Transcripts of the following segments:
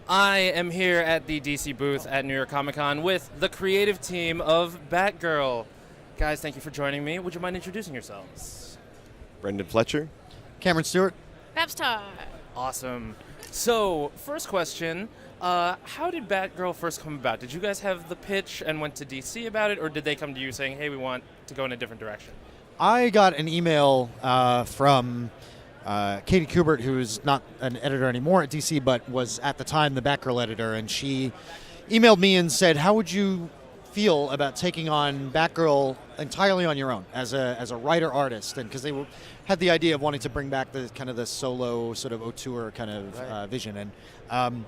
I am here at the DC booth at New York Comic Con with the creative team of Batgirl. Guys, thank you for joining me. Would you mind introducing yourselves? Brenden Fletcher. Cameron Stewart. Babs Tarr. Awesome. So, first question, how did Batgirl first come about? Did you guys have the pitch and went to DC about it, or did they come to you saying, hey, we want to go in a different direction? I got an email from Katie Kubert, who's not an editor anymore at DC, but was at the time the Batgirl editor, and she emailed me and said, how would you feel about taking on Batgirl entirely on your own as a writer-artist? And because they had the idea of wanting to bring back the kind of the solo sort of auteur kind of vision. And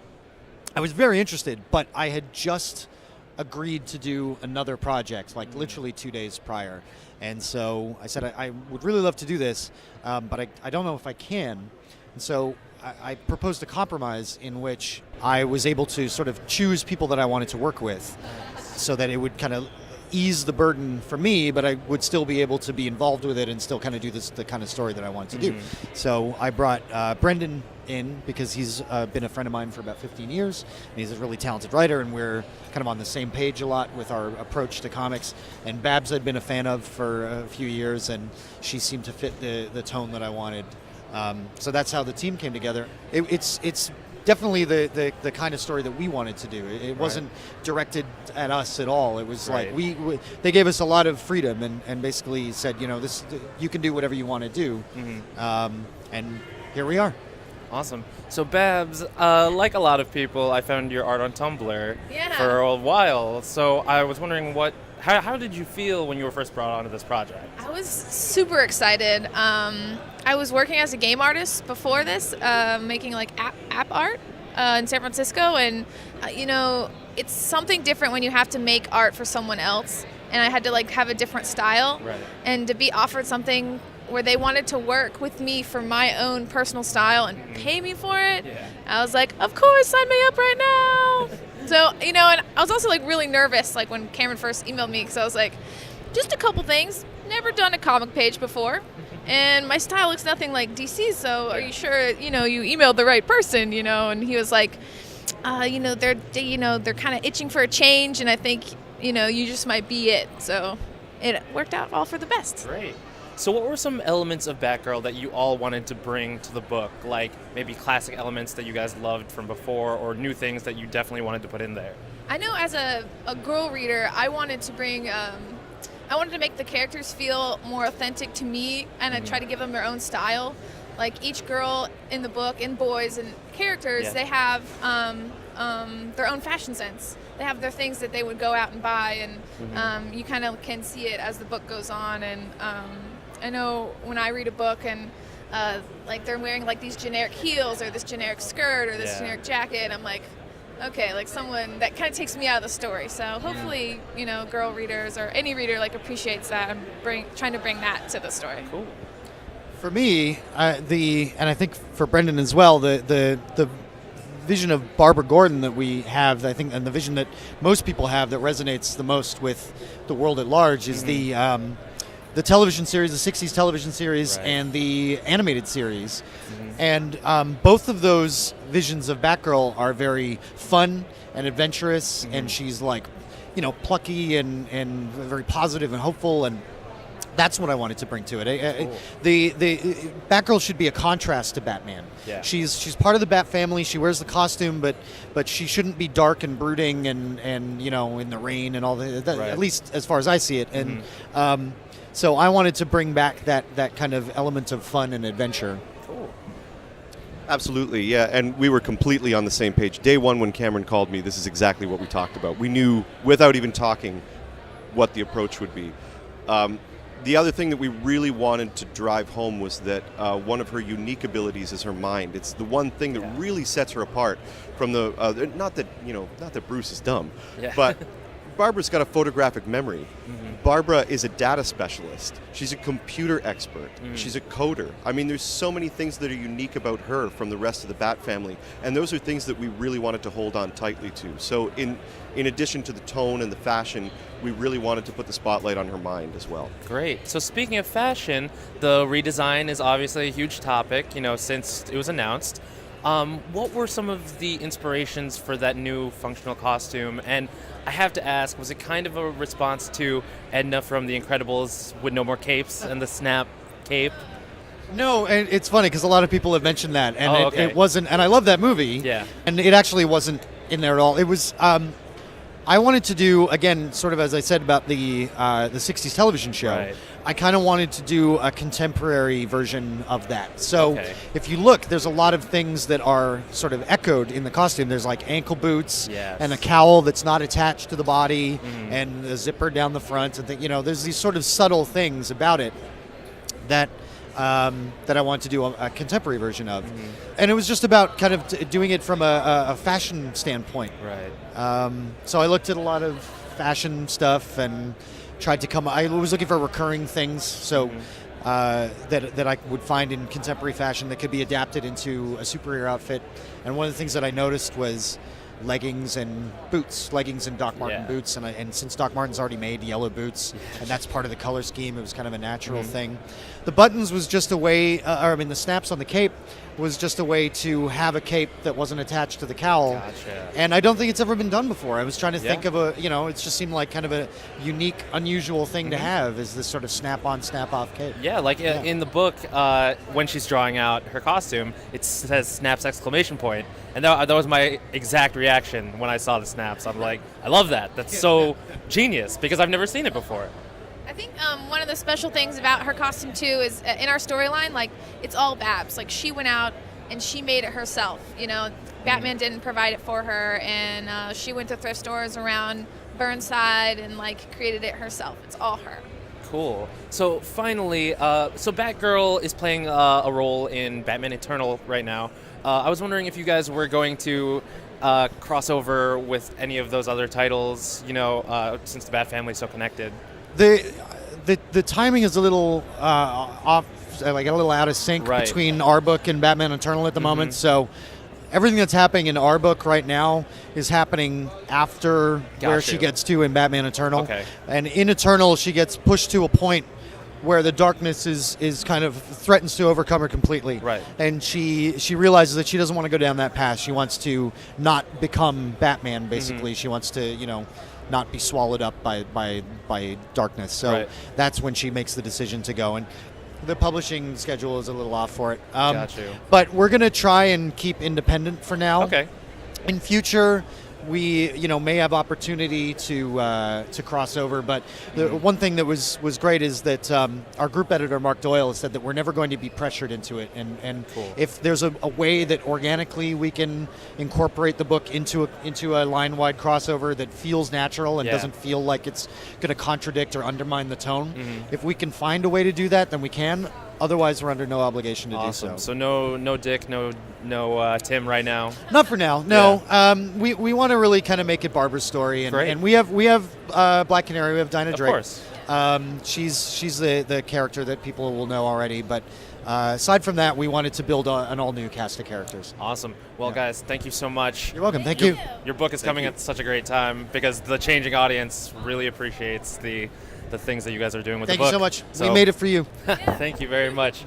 I was very interested, but I had just agreed to do another project, like literally 2 days prior. And so I said, I would really love to do this, but I don't know if I can. And so I proposed a compromise in which I was able to sort of choose people that I wanted to work with so that it would kind of ease the burden for me, but I would still be able to be involved with it and still kind of do the kind of story that I wanted to do. So I brought Brenden in because he's been a friend of mine for about 15 years, and he's a really talented writer, and we're kind of on the same page a lot with our approach to comics. And Babs I'd been a fan of for a few years, and she seemed to fit the tone that I wanted. So that's how the team came together. It's definitely the kind of story that we wanted to do. It wasn't directed at us at all. It was like they gave us a lot of freedom and basically said, this you can do whatever you want to do. And here we are. Awesome. So Babs, like a lot of people, I found your art on Tumblr for a while. So I was wondering how did you feel when you were first brought onto this project? I was super excited. I was working as a game artist before this, making like app art in San Francisco, and it's something different when you have to make art for someone else, and I had to like have a different style, and to be offered something where they wanted to work with me for my own personal style and pay me for it. I was like, of course, sign me up right now. So, and I was also like really nervous, like when Cameron first emailed me, because I was like, just a couple things, never done a comic page before, and my style looks nothing like DC's, so are you sure, you emailed the right person, and he was like, they're kind of itching for a change, and I think, you just might be it. So it worked out all for the best. Great. So what were some elements of Batgirl that you all wanted to bring to the book? Like maybe classic elements that you guys loved from before, or new things that you definitely wanted to put in there? I know as a girl reader, I wanted to bring, I wanted to make the characters feel more authentic to me, and I try to give them their own style. Like each girl in the book, and boys and characters, they have their own fashion sense. They have their things that they would go out and buy, and you kind of can see it as the book goes on. And I know when I read a book and like they're wearing like these generic heels or this generic skirt or this generic jacket, I'm like, okay, like someone that kind of takes me out of the story. So hopefully, girl readers or any reader like appreciates that and trying to bring that to the story. Cool. For me, and I think for Brenden as well, the vision of Barbara Gordon that we have, I think, and the vision that most people have that resonates the most with the world at large is the television series, the 60s television series, and the animated series. And both of those visions of Batgirl are very fun and adventurous, and she's like, plucky and very positive and hopeful, and that's what I wanted to bring to it. Cool. The Batgirl should be a contrast to Batman. She's part of the Bat family. She wears the costume, but she shouldn't be dark and brooding and in the rain and all that. At least as far as I see it. And so I wanted to bring back that kind of element of fun and adventure. Cool. Absolutely, yeah, and we were completely on the same page. Day one when Cameron called me, this is exactly what we talked about. We knew, without even talking, what the approach would be. The other thing that we really wanted to drive home was that one of her unique abilities is her mind. It's the one thing that really sets her apart from the, not that Bruce is dumb, but Barbara's got a photographic memory. Barbara is a data specialist. She's a computer expert. She's a coder. I mean, there's so many things that are unique about her from the rest of the Bat family, and those are things that we really wanted to hold on tightly to. So in addition to the tone and the fashion, we really wanted to put the spotlight on her mind as well. Great. So speaking of fashion, the redesign is obviously a huge topic, since it was announced. What were some of the inspirations for that new functional costume? And I have to ask, was it kind of a response to Edna from The Incredibles with no more capes and the snap cape? No, and it's funny because a lot of people have mentioned that, and okay. it wasn't. And I love that movie. Yeah. And it actually wasn't in there at all. It was. I wanted to do, again, sort of as I said about the 60s television show. Right. I kind of wanted to do a contemporary version of that. So Okay. if you look, there's a lot of things that are sort of echoed in the costume. There's like ankle boots Yes. and a cowl that's not attached to the body, Mhm. and a zipper down the front, and there's these sort of subtle things about it that I want to do a contemporary version of. And it was just about kind of doing it from a fashion standpoint. Right. So I looked at a lot of fashion stuff and tried to I was looking for recurring things, so that I would find in contemporary fashion that could be adapted into a superhero outfit. And one of the things that I noticed was leggings and Doc Marten Yeah. boots, and since Doc Marten's already made yellow boots, and that's part of the color scheme, it was kind of a natural thing. The buttons was just a way, the snaps on the cape was just a way to have a cape that wasn't attached to the cowl. Gotcha. And I don't think it's ever been done before. I was trying to Yeah. think of it just seemed like kind of a unique, unusual thing to have, is this sort of snap-on, snap-off cape. Yeah, like in the book, when she's drawing out her costume, it says snaps exclamation point. And that was my exact reaction when I saw the snaps. I'm like, I love that. That's so genius because I've never seen it before. I think one of the special things about her costume too is in our storyline, like it's all Babs. Like she went out and she made it herself. Batman didn't provide it for her, and she went to thrift stores around Burnside and like created it herself. It's all her. Cool. So finally, so Batgirl is playing a role in Batman Eternal right now. I was wondering if you guys were going to cross over with any of those other titles, since the Bat family is so connected. The timing is a little off, like a little out of sync Right. between our book and Batman Eternal at the moment. So everything that's happening in our book right now is happening after where Got she you. gets to in Batman Eternal. Okay. And in Eternal, she gets pushed to a point where the darkness is kind of threatens to overcome her completely. Right. And she realizes that she doesn't want to go down that path. She wants to not become Batman, basically. She wants to, not be swallowed up by darkness. So Right. that's when she makes the decision to go. And the publishing schedule is a little off for it. Got you. But we're going to try and keep independent for now. Okay. In future, we may have opportunity to cross over, but the one thing that was great is that our group editor Mark Doyle said that we're never going to be pressured into it, and Cool. if there's a way that organically we can incorporate the book into a line-wide crossover that feels natural and Yeah. doesn't feel like it's going to contradict or undermine the tone, if we can find a way to do that, then we can. Otherwise, we're under no obligation to Awesome. do so. So no Dick, no Tim right now. Not for now. No. We want to really kind of make it Barbara's story, and, Great. and we have Black Canary. We have Dinah Of Drake. course. She's the character that people will know already. But aside from that, we wanted to build an all new cast of characters. Awesome. Well, Yeah. guys, thank you so much. You're welcome. Thank you. Your book is coming at such a great time because the changing audience really appreciates the things that you guys are doing with Thank the you book. so much. So, We made it for you. Thank you very much.